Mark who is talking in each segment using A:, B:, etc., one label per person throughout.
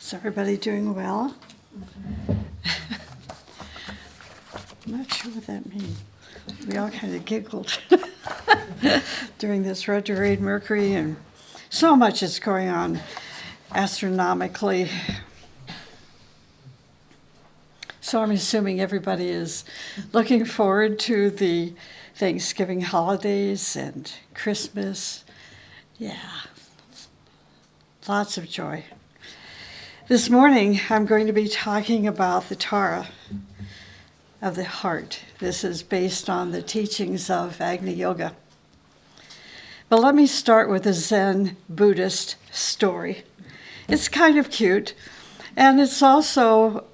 A: Is everybody doing well? I'm not sure what that means. We all kind of giggled during this retrograde Mercury, and so much is going on astronomically. So I'm assuming everybody is looking forward to the Thanksgiving holidays and Christmas. Yeah, lots of joy. This morning, I'm going to be talking about the Tara of the heart. This is based on the teachings of Agni Yoga. But let me start with a Zen Buddhist story. It's kind of cute, and it's also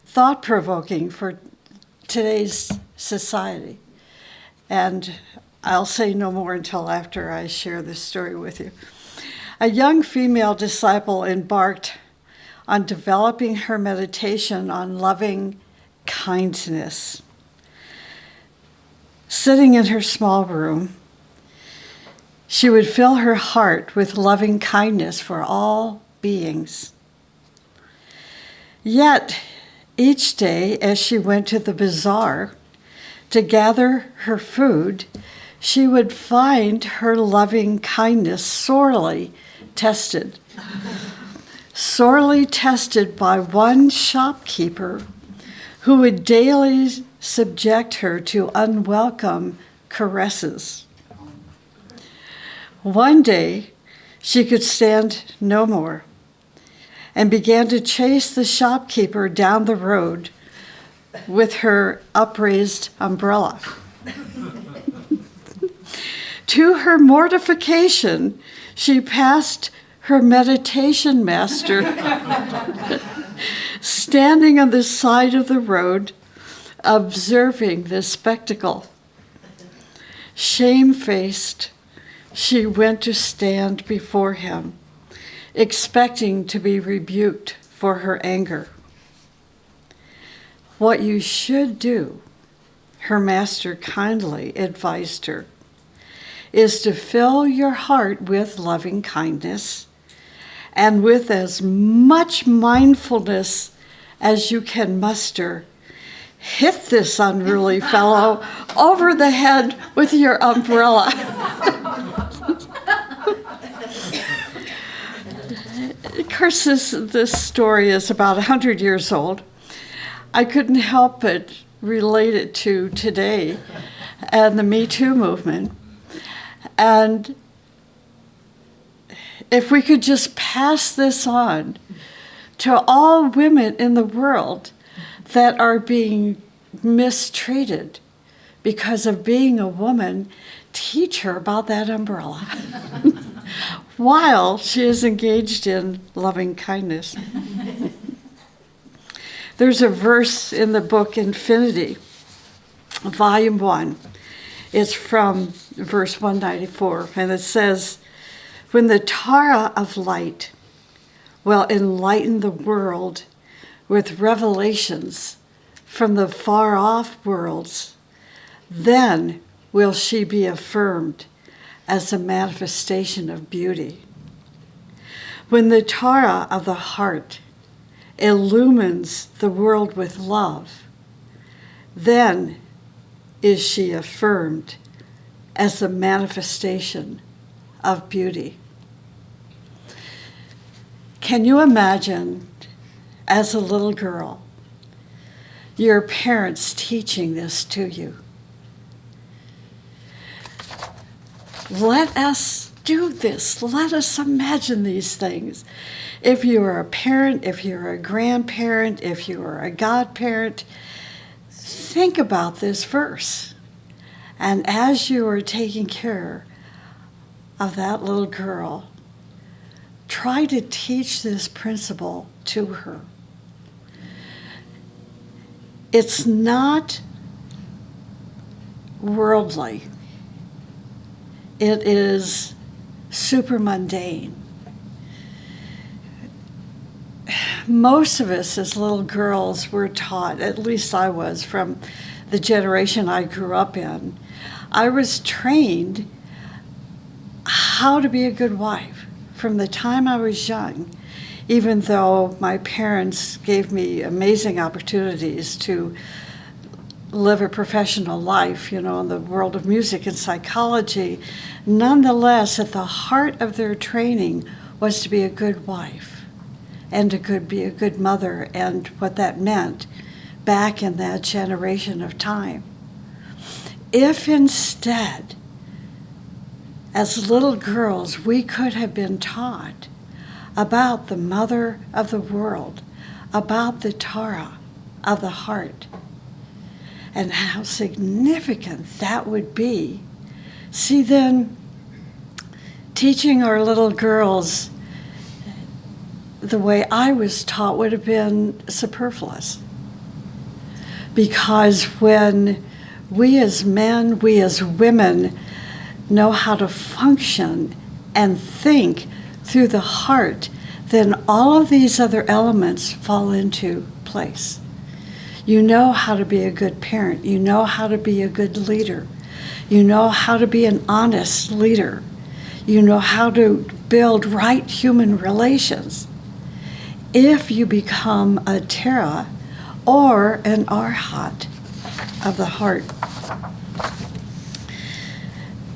A: thought-provoking for today's society. And I'll say no more until after I share this story with you. A young female disciple embarked on developing her meditation on loving kindness. Sitting in her small room, she would fill her heart with loving kindness for all beings. Yet, each day as she went to the bazaar to gather her food, she would find her loving kindness sorely tested. Sorely tested by one shopkeeper who would daily subject her to unwelcome caresses. One day, she could stand no more and began to chase the shopkeeper down the road with her upraised umbrella. To her mortification, she passed her meditation master standing on the side of the road, observing this spectacle. Shamefaced, she went to stand before him, expecting to be rebuked for her anger. What you should do, her master kindly advised her, is to fill your heart with loving kindness and with as much mindfulness as you can muster. Hit this unruly fellow over the head with your umbrella. Of course, this story is about 100 years old. I couldn't help but relate it to today and the Me Too movement. And if we could just pass this on to all women in the world that are being mistreated because of being a woman, teach her about that umbrella while she is engaged in loving kindness. There's a verse in the book Infinity, Volume 1. It's from verse 194, and it says, "When the Tara of light will enlighten the world with revelations from the far-off worlds, then will she be affirmed as a manifestation of beauty. When the Tara of the heart illumines the world with love, then is she affirmed as a manifestation of beauty." Can you imagine, as a little girl, your parents teaching this to you? Let us do this. Let us imagine these things. If you are a parent, if you're a grandparent, if you are a godparent, think about this verse. And as you are taking care of that little girl, try to teach this principle to her. It's not worldly. It is super mundane. Most of us as little girls were taught, at least I was, from the generation I grew up in, I was trained how to be a good wife from the time I was young, even though my parents gave me amazing opportunities to live a professional life, in the world of music and psychology. Nonetheless, at the heart of their training was to be a good wife and to be a good mother, and what that meant back in that generation of time. If instead, as little girls, we could have been taught about the mother of the world, about the Torah of the heart, and how significant that would be. See, then, teaching our little girls the way I was taught would have been superfluous. Because when we as men, we as women, know how to function and think through the heart, then all of these other elements fall into place. You know how to be a good parent. You know how to be a good leader. You know how to be an honest leader. You know how to build right human relations. If you become a Terah or an Arhat of the heart.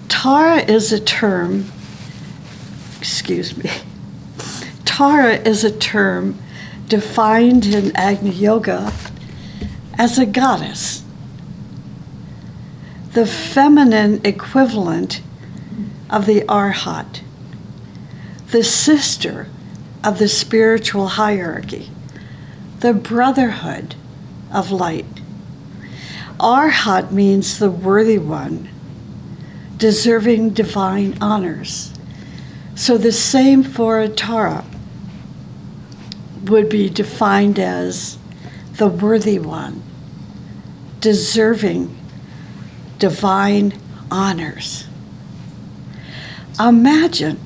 A: Tara is a term, Tara is a term defined in Agni Yoga as a goddess, the feminine equivalent of the Arhat, the sister of the spiritual hierarchy, the brotherhood of light. Arhat means the worthy one, deserving divine honors. So the same for a Tara would be defined as the worthy one, deserving divine honors. Imagine,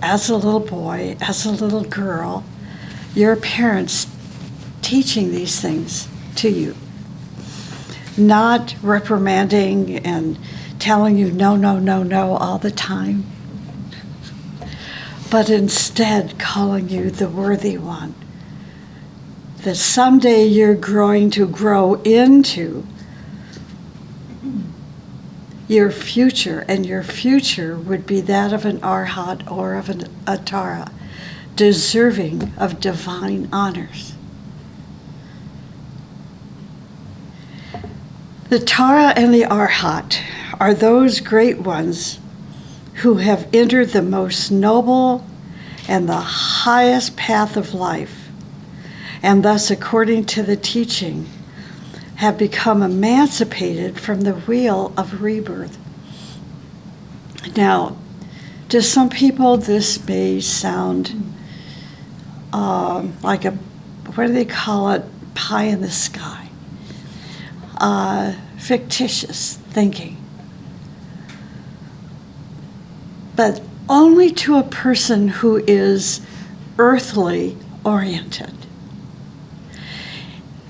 A: as a little boy, as a little girl, your parents teaching these things to you, not reprimanding and telling you no, no, no, no all the time, but instead calling you the worthy one, that someday you're going to grow into your future, and your future would be that of an Arhat or of a Tara, deserving of divine honors. The Tara and the Arhat are those great ones who have entered the most noble and the highest path of life, and thus, according to the teaching, have become emancipated from the wheel of rebirth. Now, to some people, this may sound like what do they call it, pie in the sky, fictitious thinking. But only to a person who is earthly oriented.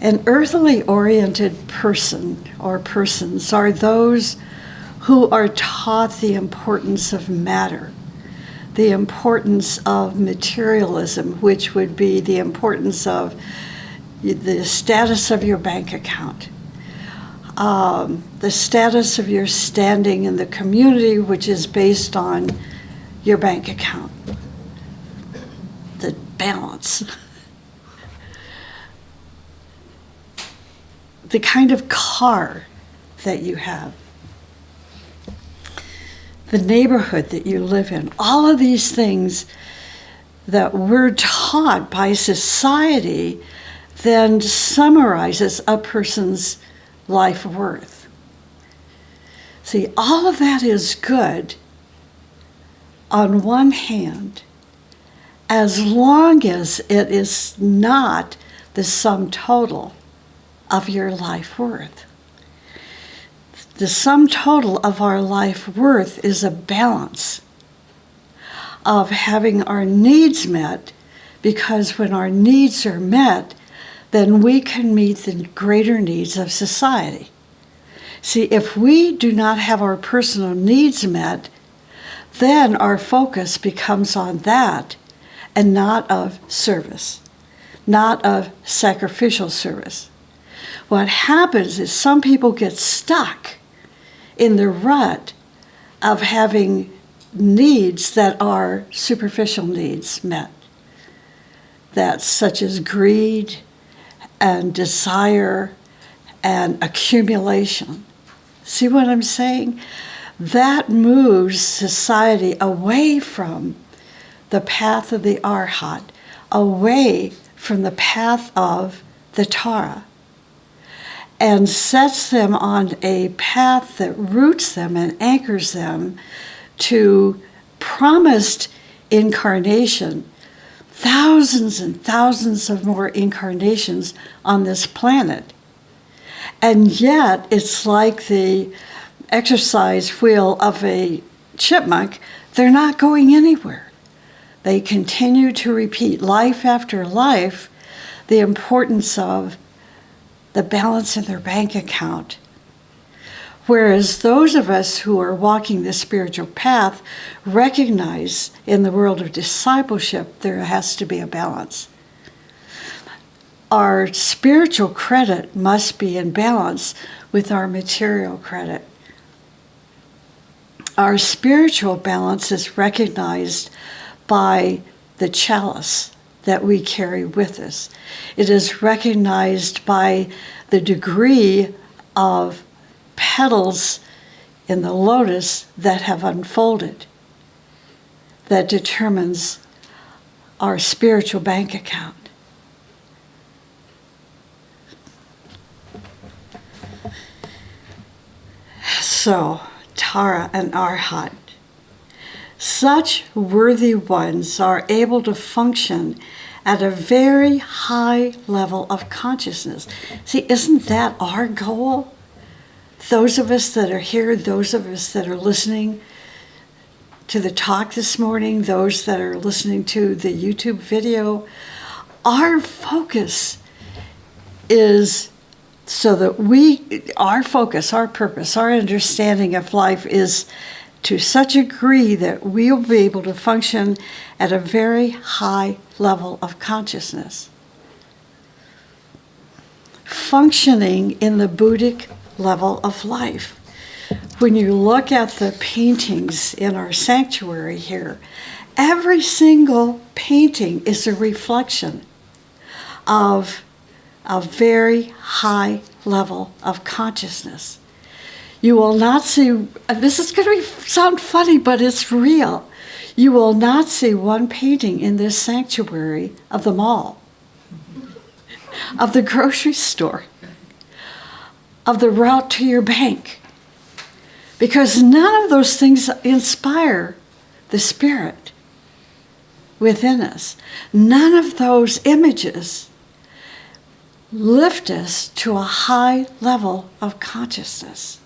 A: An earthly oriented person or persons are those who are taught the importance of matter, the importance of materialism, which would be the importance of the status of your bank account, the status of your standing in the community, which is based on your bank account, the balance. The kind of car that you have, the neighborhood that you live in, all of these things that we're taught by society then summarizes a person's life worth. See, all of that is good on one hand, as long as it is not the sum total of your life worth. The sum total of our life worth is a balance of having our needs met, because when our needs are met, then we can meet the greater needs of society. See, if we do not have our personal needs met, then our focus becomes on that and not of service, not of sacrificial service. What happens is some people get stuck in the rut of having needs that are superficial needs met. That's such as greed and desire and accumulation. See what I'm saying? That moves society away from the path of the Arhat, away from the path of the Tara, and sets them on a path that roots them and anchors them to promised incarnation, thousands and thousands of more incarnations on this planet. And yet, it's like the exercise wheel of a chipmunk. They're not going anywhere. They continue to repeat life after life the importance of the balance in their bank account. Whereas those of us who are walking the spiritual path recognize in the world of discipleship there has to be a balance. Our spiritual credit must be in balance with our material credit. Our spiritual balance is recognized by the chalice that we carry with us. It is recognized by the degree of petals in the lotus that have unfolded that determines our spiritual bank account. So, Tara and Arhat, such worthy ones are able to function at a very high level of consciousness. See, isn't that our goal? Those of us that are here, those of us that are listening to the talk this morning, those that are listening to the YouTube video, our focus is so that our focus, our purpose, our understanding of life is to such a degree that we'll be able to function at a very high level of consciousness. Functioning in the Buddhic level of life. When you look at the paintings in our sanctuary here, every single painting is a reflection of a very high level of consciousness. You will not see, and this is going to sound funny, but it's real. You will not see one painting in this sanctuary of the mall, of the grocery store, of the route to your bank, because none of those things inspire the spirit within us. None of those images lift us to a high level of consciousness.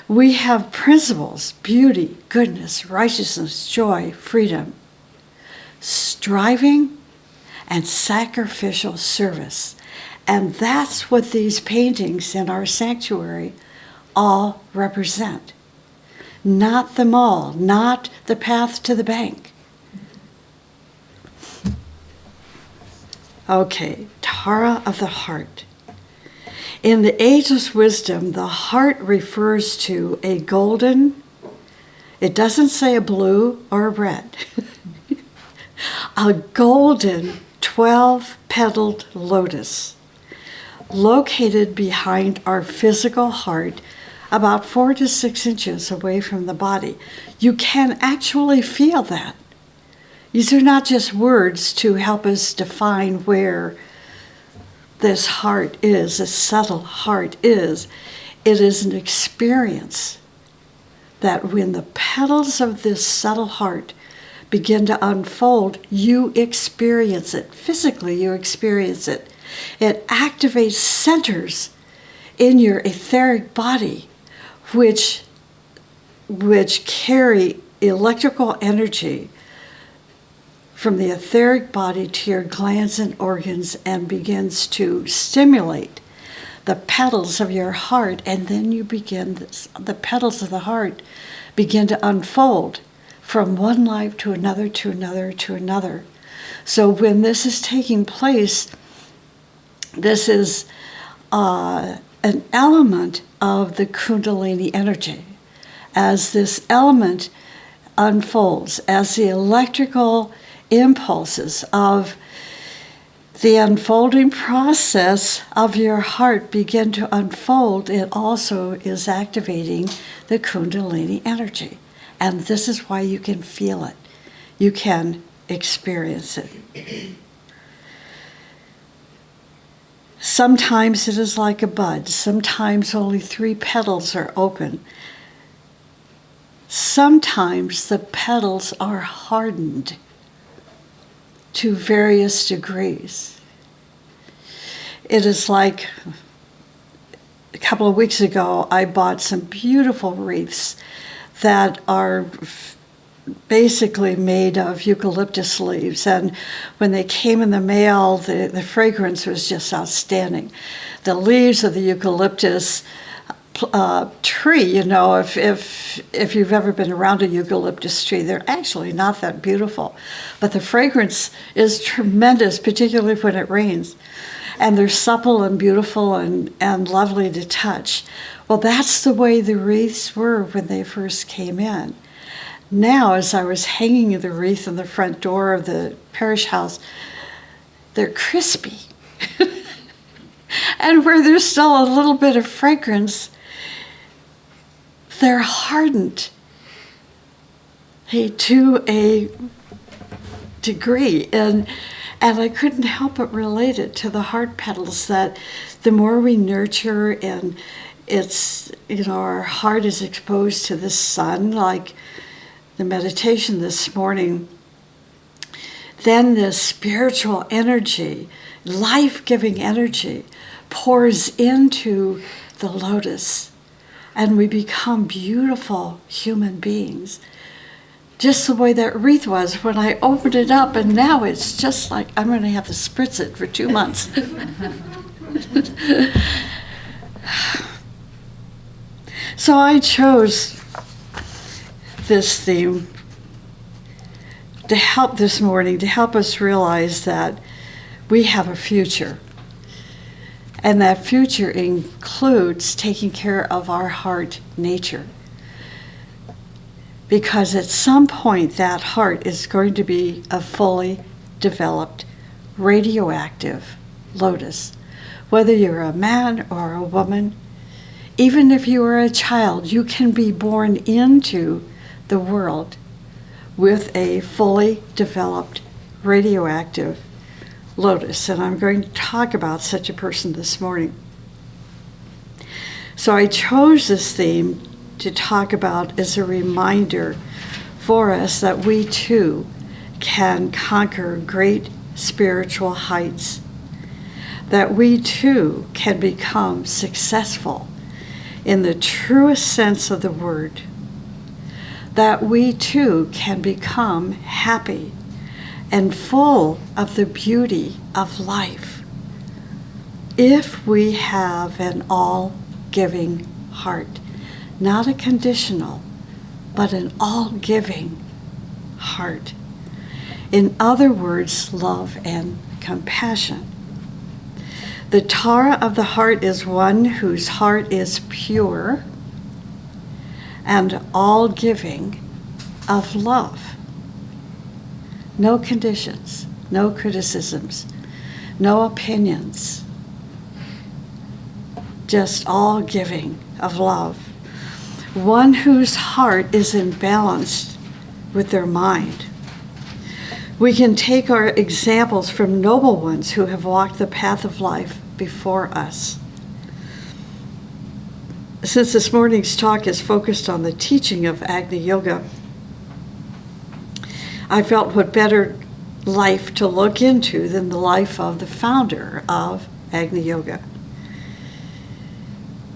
A: We have principles: beauty, goodness, righteousness, joy, freedom, striving, and sacrificial service. And that's what these paintings in our sanctuary all represent. Not the mall, not the path to the bank. Okay, Tara of the heart. In the ageless wisdom, the heart refers to a golden, it doesn't say a blue or a red, a golden 12-petaled lotus located behind our physical heart about 4 to 6 inches away from the body. You can actually feel that. These are not just words to help us define where this heart is, a subtle heart is. It is an experience that when the petals of this subtle heart begin to unfold, you experience it. Physically, you experience it. It activates centers in your etheric body, which carry electrical energy from the etheric body to your glands and organs and begins to stimulate the petals of your heart, and then you begin this, the petals of the heart begin to unfold from one life to another, to another, to another. So when this is taking place, this is an element of the Kundalini energy. As this element unfolds, as the electrical impulses of the unfolding process of your heart begin to unfold, it also is activating the Kundalini energy. And this is why you can feel it. You can experience it. Sometimes it is like a bud. Sometimes only 3 petals are open. Sometimes the petals are hardened to various degrees. It is like a couple of weeks ago, I bought some beautiful wreaths that are basically made of eucalyptus leaves. And when they came in the mail, the fragrance was just outstanding. The leaves of the eucalyptus tree, you know, if you've ever been around a eucalyptus tree, they're actually not that beautiful. But the fragrance is tremendous, particularly when it rains. And they're supple and beautiful and lovely to touch. Well, that's the way the wreaths were when they first came in. Now, as I was hanging the wreath in the front door of the parish house, they're crispy. And where there's still a little bit of fragrance, they're hardened to a degree. And I couldn't help but relate it to the heart petals, that the more we nurture and it's, you know, our heart is exposed to the sun, like the meditation this morning, then this spiritual energy, life-giving energy, pours into the lotus, and we become beautiful human beings. Just the way that wreath was when I opened it up, and now it's just like I'm going to have to spritz it for 2 months. So I chose this theme to help this morning, to help us realize that we have a future. And that future includes taking care of our heart nature. Because at some point that heart is going to be a fully developed radioactive lotus. Whether you're a man or a woman, even if you are a child, you can be born into the world with a fully developed radioactive lotus. And I'm going to talk about such a person this morning. So I chose this theme to talk about as a reminder for us that we too can conquer great spiritual heights, that we too can become successful in the truest sense of the word, that we too can become happy and full of the beauty of life if we have an all-giving heart. Not a conditional, but an all-giving heart. In other words, love and compassion. The Tara of the heart is one whose heart is pure and all-giving of love. No conditions, no criticisms, no opinions, just all-giving of love. One whose heart is in balance with their mind. We can take our examples from noble ones who have walked the path of life before us. Since this morning's talk is focused on the teaching of Agni Yoga, I felt what better life to look into than the life of the founder of Agni Yoga,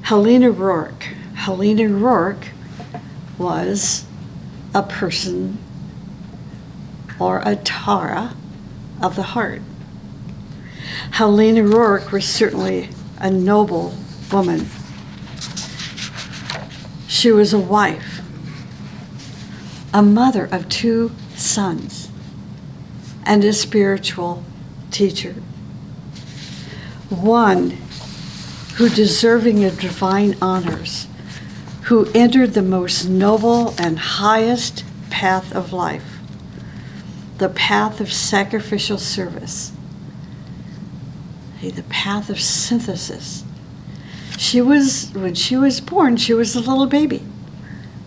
A: Helena Rourke. Helena Rourke was a person or a Tara of the heart. Helena Rourke was certainly a noble woman. She was a wife, a mother of 2 sons, and a spiritual teacher. One who, deserving of divine honors, who entered the most noble and highest path of life, the path of sacrificial service, the path of synthesis. When she was born, she was a little baby,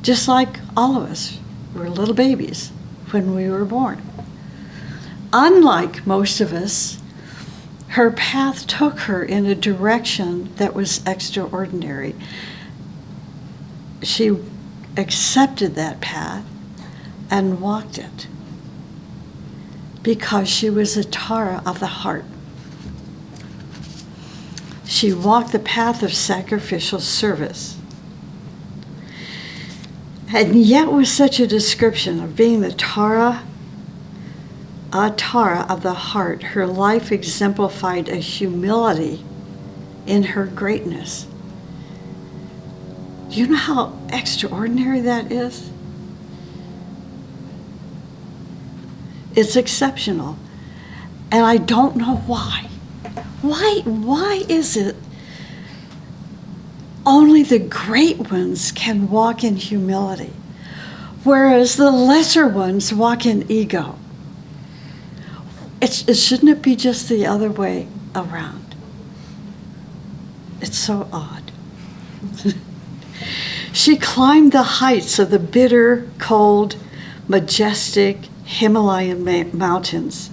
A: just like all of us were little babies when we were born. Unlike most of us, her path took her in a direction that was extraordinary. She accepted that path and walked it because she was a Tara of the heart. She walked the path of sacrificial service. And yet with such a description of being a Tara of the heart, her life exemplified a humility in her greatness. Do you know how extraordinary that is? It's exceptional. And I don't know why. Why is it only the great ones can walk in humility, whereas the lesser ones walk in ego? Shouldn't it be just the other way around? It's so odd. She climbed the heights of the bitter, cold, majestic Himalayan mountains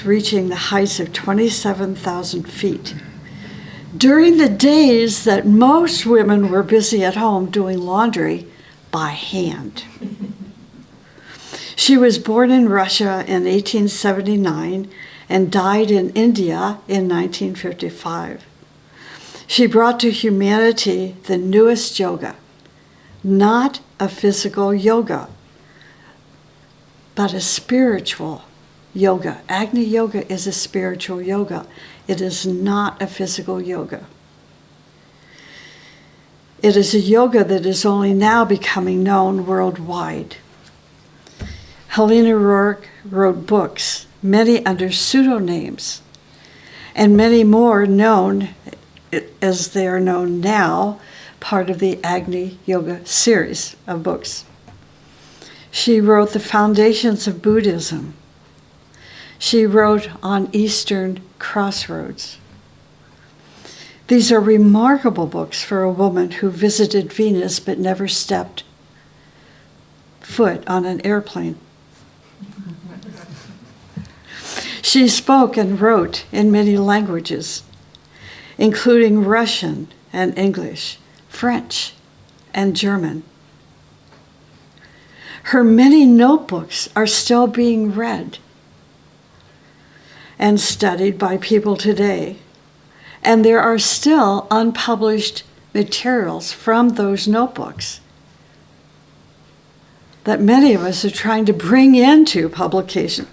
A: reaching the heights of 27,000 feet. During the days that most women were busy at home doing laundry by hand. She was born in Russia in 1879 and died in India in 1955. She brought to humanity the newest yoga, not a physical yoga, but a spiritual yoga. Agni yoga is a spiritual yoga. It is not a physical yoga. It is a yoga that is only now becoming known worldwide. Helena Rourke wrote books, many under pseudonyms, and many more known as they are known now, part of the Agni Yoga series of books. She wrote The Foundations of Buddhism. She wrote On Eastern Crossroads. These are remarkable books for a woman who visited Venus but never stepped foot on an airplane. She spoke and wrote in many languages, including Russian and English, French and German. Her many notebooks are still being read and studied by people today, and there are still unpublished materials from those notebooks that many of us are trying to bring into publication.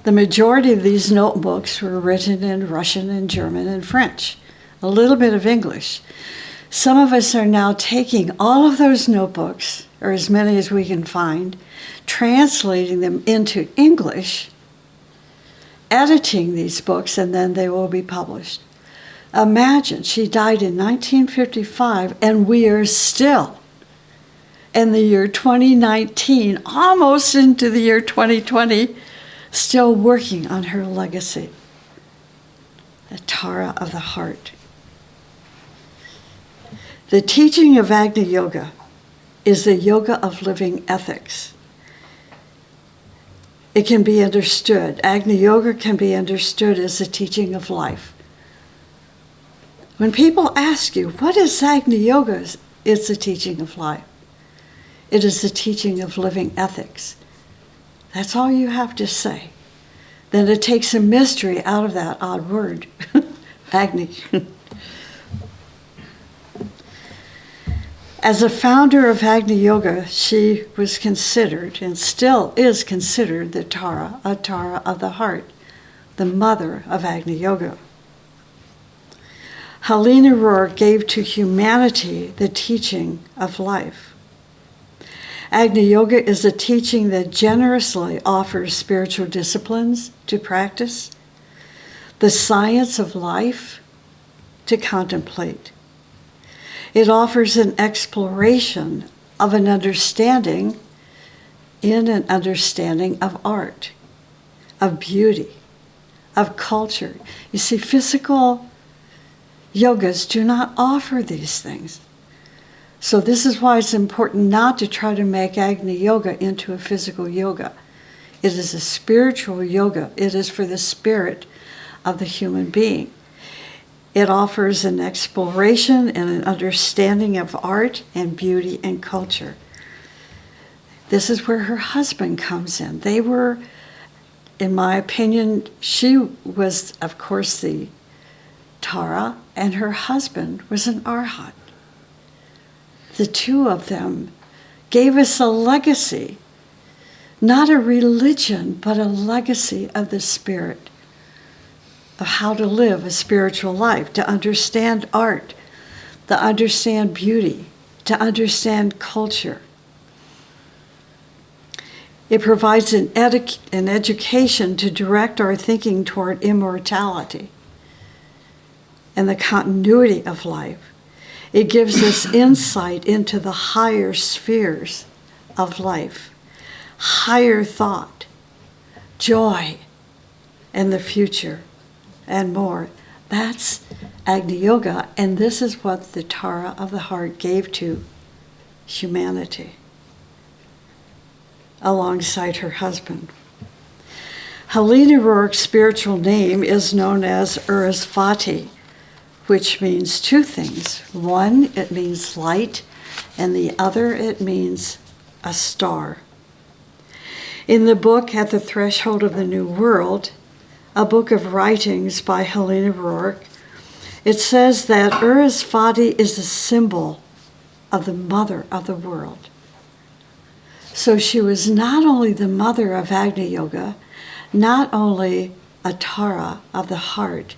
A: The majority of these notebooks were written in Russian and German and French, a little bit of English. Some of us are now taking all of those notebooks, or as many as we can find, translating them into English, editing these books, and then they will be published. Imagine, she died in 1955, and we are still in the year 2019, almost into the year 2020, still working on her legacy, the Tara of the heart. The teaching of Agni Yoga is the yoga of living ethics. It can be understood. Agni Yoga can be understood as the teaching of life. When people ask you, what is Agni Yoga? It's the teaching of life. It is the teaching of living ethics. That's all you have to say. Then it takes a mystery out of that odd word, Agni. As a founder of Agni Yoga, she was considered, and still is considered, a Tara of the heart, the mother of Agni Yoga. Helena Rourke gave to humanity the teaching of life. Agni Yoga is a teaching that generously offers spiritual disciplines to practice, the science of life to contemplate. It offers an exploration of an understanding of art, of beauty, of culture. You see, physical yogas do not offer these things. So this is why it's important not to try to make Agni Yoga into a physical yoga. It is a spiritual yoga. It is for the spirit of the human being. It offers an exploration and an understanding of art and beauty and culture. This is where her husband comes in. They were, in my opinion, she was, of course, the Tara, and her husband was an Arhat. The two of them gave us a legacy, not a religion, but a legacy of the spirit, of how to live a spiritual life, to understand art, to understand beauty, to understand culture. It provides an education to direct our thinking toward immortality and the continuity of life. It gives us insight into the higher spheres of life, higher thought, joy, and the future, and more. That's Agni Yoga, and this is what the Tara of the heart gave to humanity alongside her husband. Helena Rourke's spiritual name is known as Urasvati, which means two things. One, it means light, and the other, it means a star. In the book At the Threshold of the New World, a book of writings by Helena Rourke, it says that Urasvati is a symbol of the mother of the world. So she was not only the mother of Agni Yoga, not only a Tara of the heart,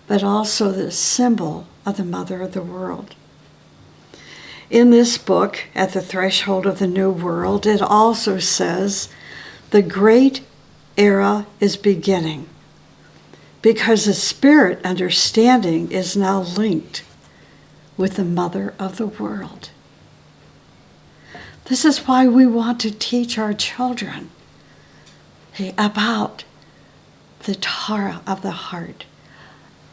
A: but also the symbol of the mother of the world. In this book, At the Threshold of the New World, it also says, the great era is beginning, because the spirit understanding is now linked with the mother of the world. This is why we want to teach our children about the Tara of the heart,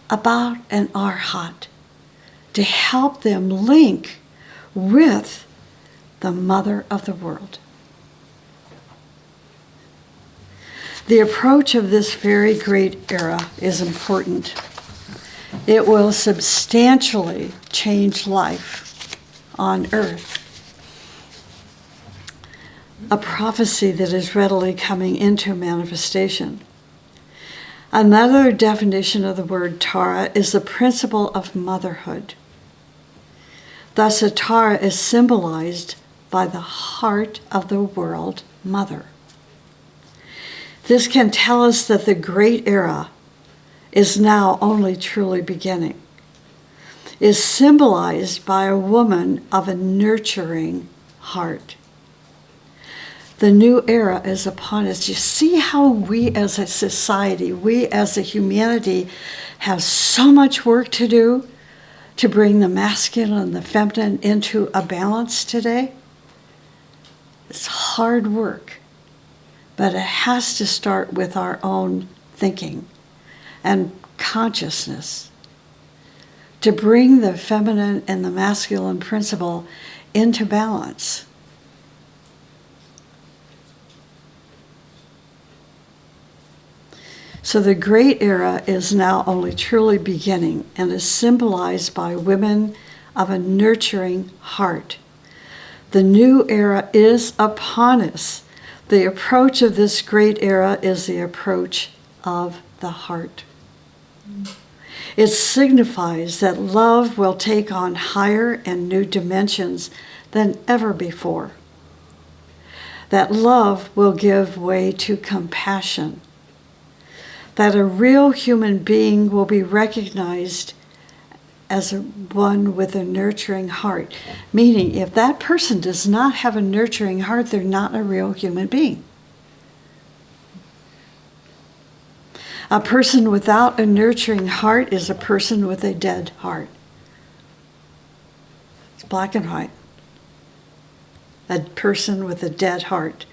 A: about an Arhat, to help them link with the mother of the world. The approach of this very great era is important. It will substantially change life on earth. A prophecy that is readily coming into manifestation. Another definition of the word Tara is the principle of motherhood. Thus, a Tara is symbolized by the heart of the world mother. This can tell us that the great era is now only truly beginning, is symbolized by a woman of a nurturing heart. The new era is upon us. You see how we as a society, we as a humanity have so much work to do to bring the masculine and the feminine into a balance today? It's hard work, but it has to start with our own thinking and consciousness to bring the feminine and the masculine principle into balance. So the great era is now only truly beginning and is symbolized by women of a nurturing heart. The new era is upon us. The approach of this great era is the approach of the heart. It signifies that love will take on higher and new dimensions than ever before. That love will give way to compassion. that a real human being will be recognized as one with a nurturing heart. Meaning, if that person does not have a nurturing heart, they're not a real human being. A person without a nurturing heart is a person with a dead heart. It's black and white. A person with a dead heart.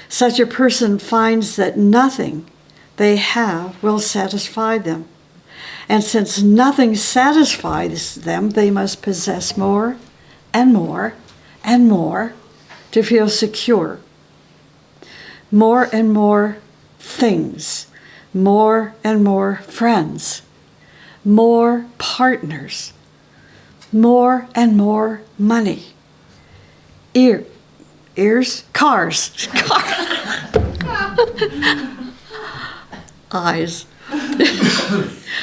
A: Such a person finds that nothing they have will satisfy them. And since nothing satisfies them, they must possess more and more and more to feel secure. More and more things, more and more friends, more partners, more and more money. Cars. Eyes.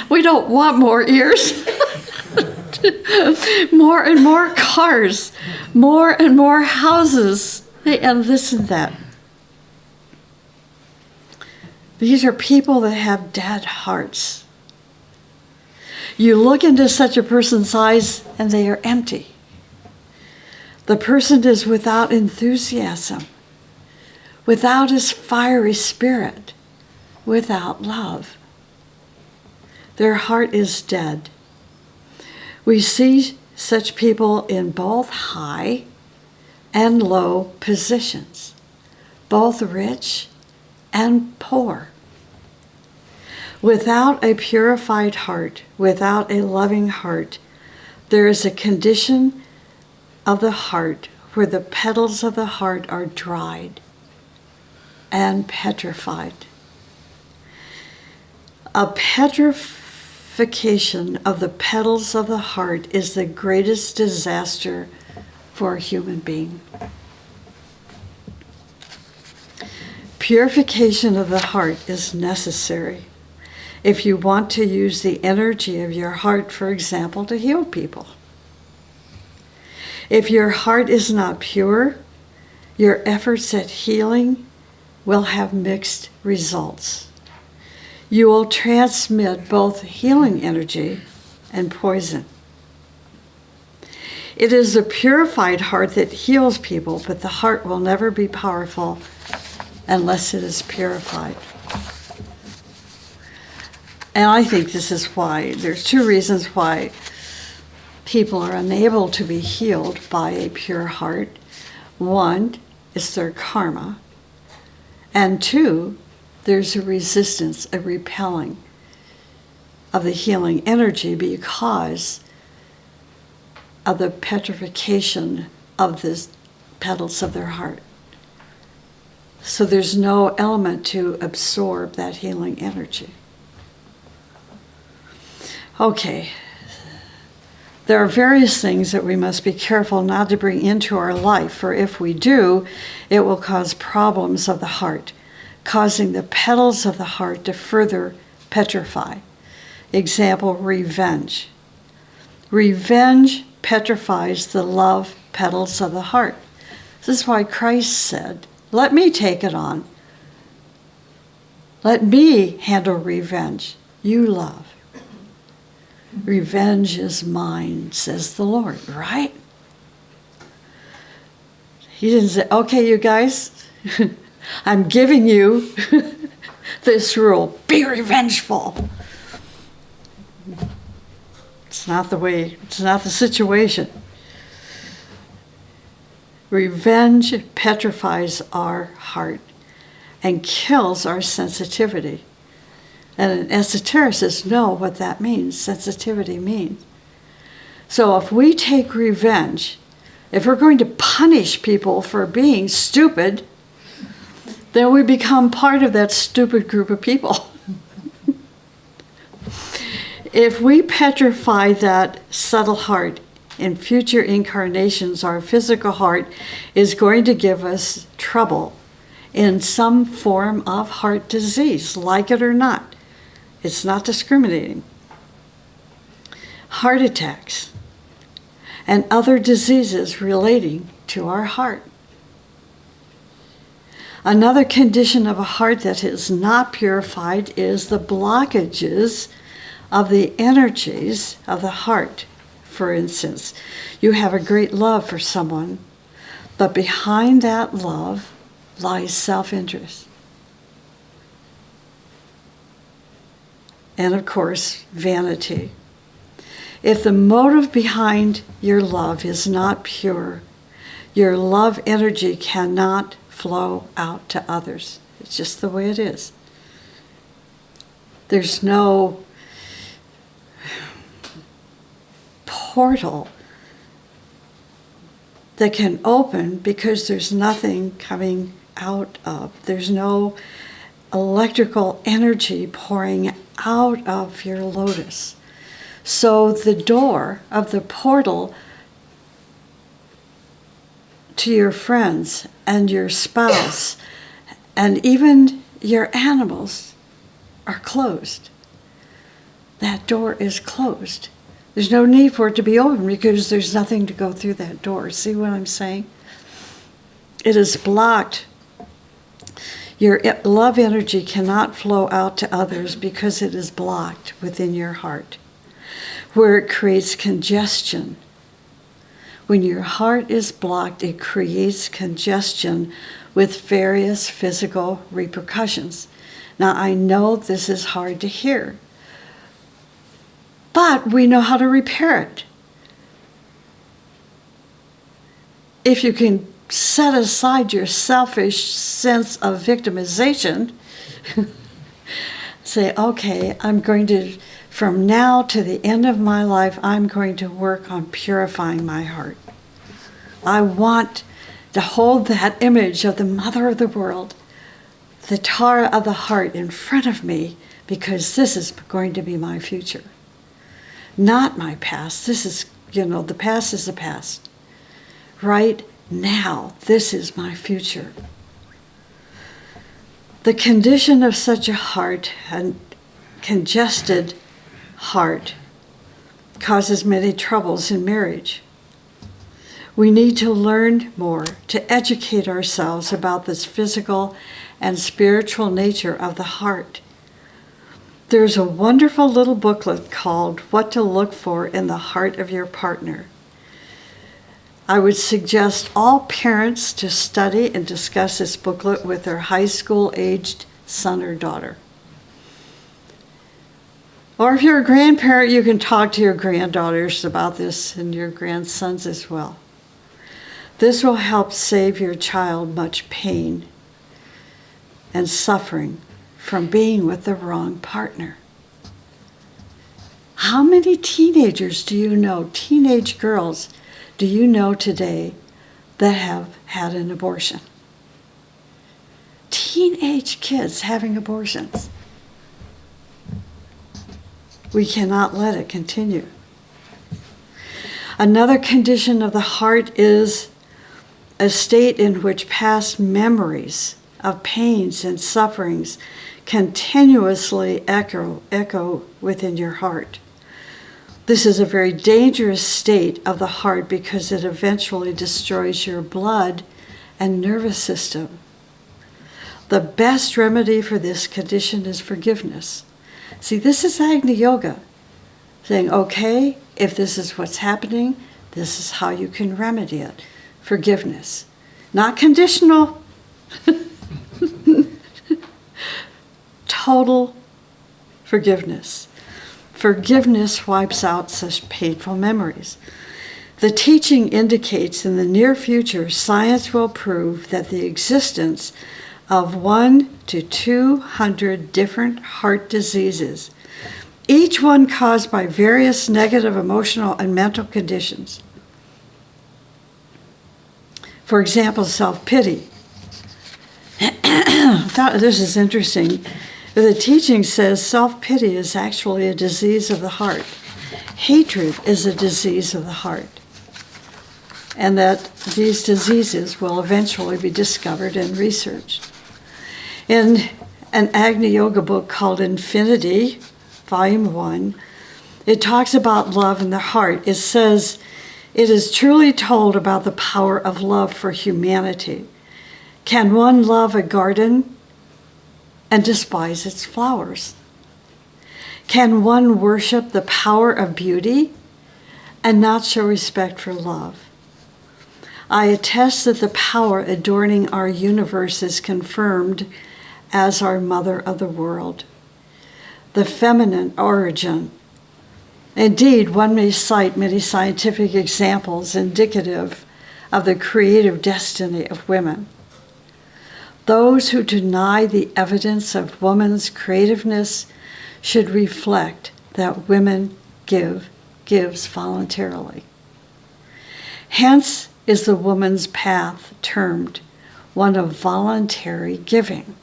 A: We don't want more ears. More and more cars, more and more houses, and this and that. These are people that have dead hearts. You look into such a person's eyes and they are empty. The person is without enthusiasm, without his fiery spirit, without love. Their heart is dead. We see such people in both high and low positions, both rich and poor. Without a purified heart, without a loving heart, there is a condition of the heart where the petals of the heart are dried and petrified. A petrification of the petals of the heart is the greatest disaster for a human being. Purification of the heart is necessary if you want to use the energy of your heart, for example, to heal people. If your heart is not pure, your efforts at healing will have mixed results. You will transmit both healing energy and poison. It is the purified heart that heals people, but the heart will never be powerful unless it is purified. And I think this is why, there's two reasons why people are unable to be healed by a pure heart. One is their karma. And two, there's a resistance, a repelling of the healing energy because of the petrification of the petals of their heart. So there's no element to absorb that healing energy. Okay. There are various things that we must be careful not to bring into our life, for if we do, it will cause problems of the heart, causing the petals of the heart to further petrify. Example, revenge. Revenge petrifies the love petals of the heart. This is why Christ said, "Let me take it on. Let me handle revenge. You love. Revenge is mine, says the Lord," right? He didn't say, "Okay, you guys, I'm giving you this rule. Be revengeful." It's not the way, it's not the situation. Revenge petrifies our heart and kills our sensitivity. And esotericists know what that means, sensitivity means. So if we take revenge, if we're going to punish people for being stupid, then we become part of that stupid group of people. If we petrify that subtle heart, in future incarnations, our physical heart is going to give us trouble in some form of heart disease, like it or not. It's not discriminating. Heart attacks and other diseases relating to our heart. Another condition of a heart that is not purified is the blockages of the energies of the heart. For instance, you have a great love for someone, but behind that love lies self-interest. And of course, vanity. If the motive behind your love is not pure, your love energy cannot flow out to others. It's just the way it is. There's no portal that can open because there's nothing coming out of. There's no electrical energy pouring out of your lotus. So the door of the portal to your friends and your spouse and even your animals are closed. That door is closed. There's no need for it to be open because there's nothing to go through that door. See what I'm saying? It is blocked. Your love energy cannot flow out to others because it is blocked within your heart, where it creates congestion. When your heart is blocked, it creates congestion with various physical repercussions. Now, I know this is hard to hear, but we know how to repair it. If you can set aside your selfish sense of victimization, say, okay, I'm going to, from now to the end of my life, I'm going to work on purifying my heart. I want to hold that image of the mother of the world, the Tara of the heart, in front of me, because this is going to be my future. Not my past. This is, the past is the past. Right now, this is my future. The condition of such a heart, a congested heart, causes many troubles in marriage. We need to learn more to educate ourselves about this physical and spiritual nature of the heart. There's a wonderful little booklet called What to Look For in the Heart of Your Partner. I would suggest all parents to study and discuss this booklet with their high school-aged son or daughter. Or if you're a grandparent, you can talk to your granddaughters about this and your grandsons as well. This will help save your child much pain and suffering from being with the wrong partner. How many teenagers do you know, teenage girls, do you know today that have had an abortion? Teenage kids having abortions. We cannot let it continue. Another condition of the heart is a state in which past memories of pains and sufferings continuously echo within your heart. This is a very dangerous state of the heart because it eventually destroys your blood and nervous system. The best remedy for this condition is forgiveness. See, this is Agni Yoga, saying, okay, if this is what's happening, this is how you can remedy it. Forgiveness. Not conditional. Total forgiveness. Forgiveness wipes out such painful memories. The teaching indicates in the near future, science will prove that the existence of 100 to 200 different heart diseases, each one caused by various negative emotional and mental conditions. For example, self-pity. I thought this is interesting. The teaching says self-pity is actually a disease of the heart. Hatred is a disease of the heart. And that these diseases will eventually be discovered and researched. In an Agni Yoga book called Infinity, Volume 1, it talks about love in the heart. It says, it is truly told about the power of love for humanity. Can one love a garden and despise its flowers? Can one worship the power of beauty and not show respect for love? I attest that the power adorning our universe is confirmed as our mother of the world, the feminine origin. Indeed, one may cite many scientific examples indicative of the creative destiny of women. Those who deny the evidence of woman's creativeness should reflect that women gives voluntarily. Hence is the woman's path termed one of voluntary giving.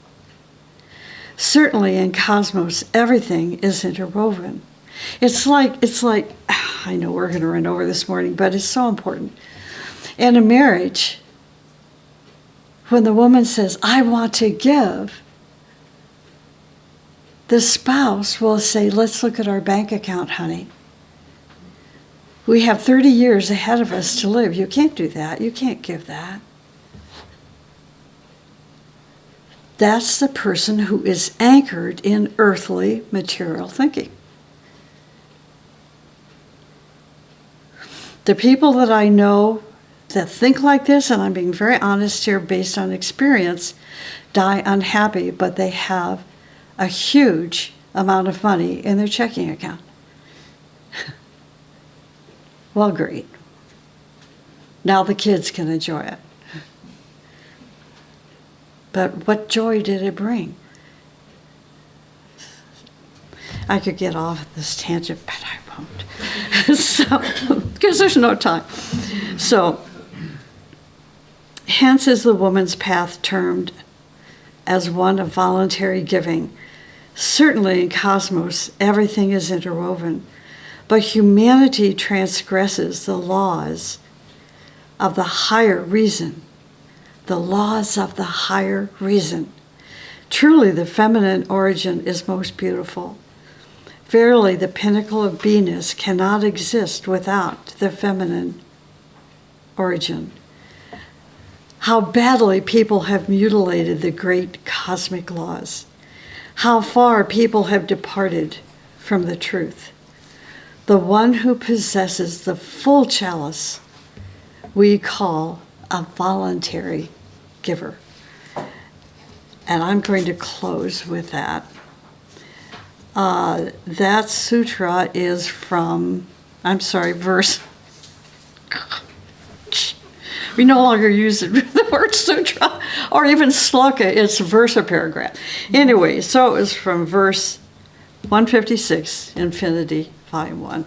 A: Certainly in cosmos, everything is interwoven. It's like, I know we're going to run over this morning, but it's so important. In a marriage, when the woman says, I want to give, the spouse will say, let's look at our bank account, honey. We have 30 years ahead of us to live. You can't do that. You can't give that. That's the person who is anchored in earthly material thinking. The people that I know that think like this, and I'm being very honest here based on experience, die unhappy, but they have a huge amount of money in their checking account. Well, great. Now the kids can enjoy it. But what joy did it bring? I could get off this tangent, but I won't. So, because there's no time. So, hence is the woman's path termed as one of voluntary giving. Certainly in cosmos, everything is interwoven, but humanity transgresses the laws of the higher reason. The laws of the higher reason. Truly, the feminine origin is most beautiful. Verily, the pinnacle of beingness cannot exist without the feminine origin. How badly people have mutilated the great cosmic laws. How far people have departed from the truth. The one who possesses the full chalice we call a voluntary giver. And I'm going to close with that. That sutra is from, verse. We no longer use the word sutra or even sloka, it's verse or paragraph. Anyway, so it was from verse 156, Infinity, Volume 1.